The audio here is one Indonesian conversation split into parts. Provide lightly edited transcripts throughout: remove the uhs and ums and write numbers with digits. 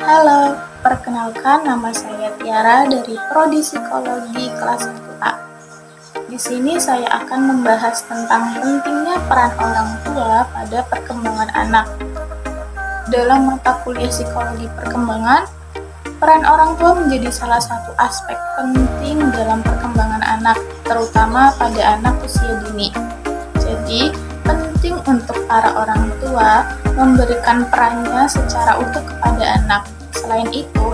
Halo, perkenalkan nama saya Tiara dari Prodi Psikologi kelas 1A. Di sini saya akan membahas tentang pentingnya peran orang tua pada perkembangan anak. Dalam mata kuliah psikologi perkembangan, peran orang tua menjadi salah satu aspek penting dalam perkembangan anak, terutama pada anak usia dini. Jadi, penting untuk para orang tua memberikan perannya secara utuh kepada anak. Selain itu,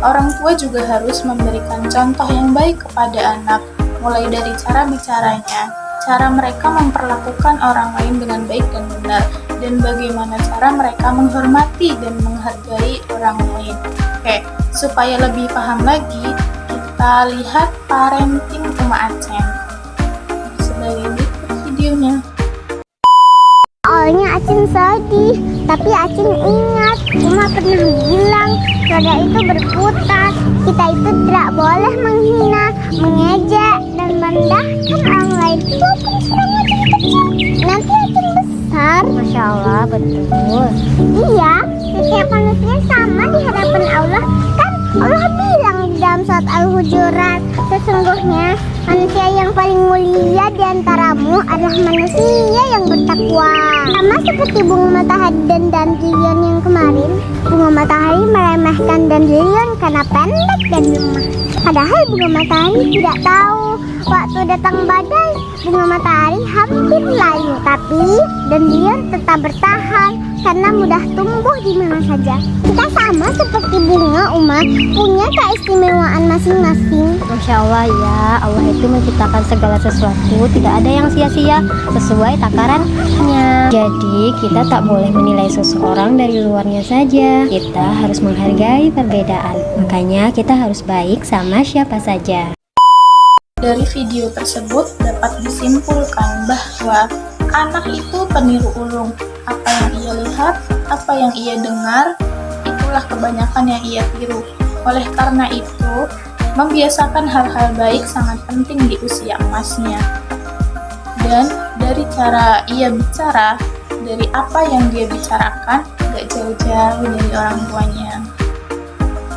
orang tua juga harus memberikan contoh yang baik kepada anak, mulai dari cara bicaranya, cara mereka memperlakukan orang lain dengan baik dan benar, dan bagaimana cara mereka menghormati dan menghargai orang lain. Oke, supaya lebih paham lagi, kita lihat parenting Uma Acen. Sebagai berikut videonya. Awalnya Acen sedih, tapi Acen ingat Uma pernah bilang roda itu berputar. Kita itu tidak boleh menghina, mengejek, dan merendahkan orang lain. Walaupun sedang Acen kecil, nanti Acen besar. Masya Allah, betul. Iya, setiap manusia sama di hadapan Allah. Kan Allah bilang di dalam surat Al-Hujurat, sesungguhnya manusia yang paling mulia di antaramu adalah manusia yang bertakwa. Sama seperti bunga matahari dan dandelion yang kemarin, bunga matahari meremehkan dandelion karena pendek dan lemah. Padahal bunga matahari tidak tahu waktu datang badai, bunga matahari hampir layu, tapi dandelion tetap bertahan karena mudah tumbuh di mana saja. Kita sama seperti bunga, Uma, punya keistimewaan masing-masing. Masya Allah ya, Allah itu menciptakan segala sesuatu, tidak ada yang sia-sia, sesuai takarannya. Jadi kita tak boleh menilai seseorang dari luarnya saja. Kita harus menghargai perbedaan. Makanya kita harus baik sama siapa saja. Dari video tersebut dapat disimpulkan bahwa anak itu peniru ulung. Apa yang ia lihat, apa yang ia dengar, itulah kebanyakan yang ia tiru. Oleh karena itu, membiasakan hal-hal baik sangat penting di usia emasnya. Dan dari cara ia bicara, dari apa yang dia bicarakan, gak jauh-jauh dari orang tuanya.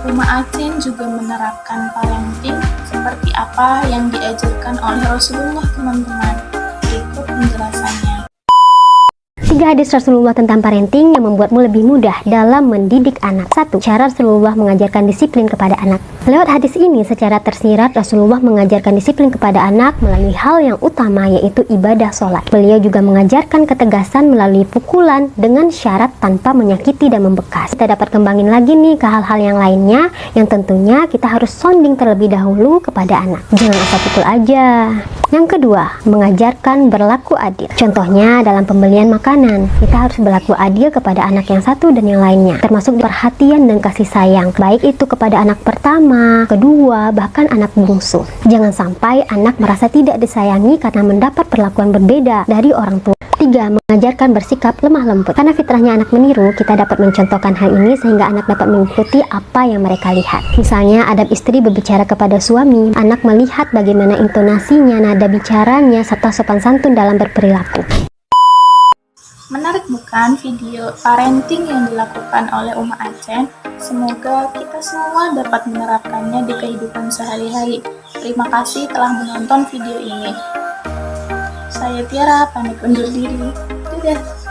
Uma Acen juga menerapkan parenting seperti apa yang diajarkan oleh Rasulullah, teman-teman. Berikut penjelasannya. 3 hadis Rasulullah tentang parenting yang membuatmu lebih mudah dalam mendidik anak. 1. Cara Rasulullah mengajarkan disiplin kepada anak. Lewat hadis ini secara tersirat Rasulullah mengajarkan disiplin kepada anak melalui hal yang utama, yaitu ibadah sholat. Beliau juga mengajarkan ketegasan melalui pukulan dengan syarat tanpa menyakiti dan membekas. Kita dapat kembangin lagi nih ke hal-hal yang lainnya, yang tentunya kita harus sounding terlebih dahulu kepada anak. Jangan asal pukul aja. Yang kedua, mengajarkan berlaku adil. Contohnya dalam pembelian makanan, kita harus berlaku adil kepada anak yang satu dan yang lainnya, termasuk perhatian dan kasih sayang, baik itu kepada anak pertama, kedua, bahkan anak bungsu. Jangan sampai anak merasa tidak disayangi karena mendapat perlakuan berbeda dari orang tua. 3. Mengajarkan bersikap lemah lembut. Karena fitrahnya anak meniru, kita dapat mencontohkan hal ini sehingga anak dapat mengikuti apa yang mereka lihat. Misalnya, adab istri berbicara kepada suami, anak melihat bagaimana intonasinya, nada bicaranya, serta sopan santun dalam berperilaku. Menarik bukan video parenting yang dilakukan oleh Uma Acen? Semoga kita semua dapat menerapkannya di kehidupan sehari-hari. Terima kasih telah menonton video ini. Saya Tiara, pamit undur diri. Dadah.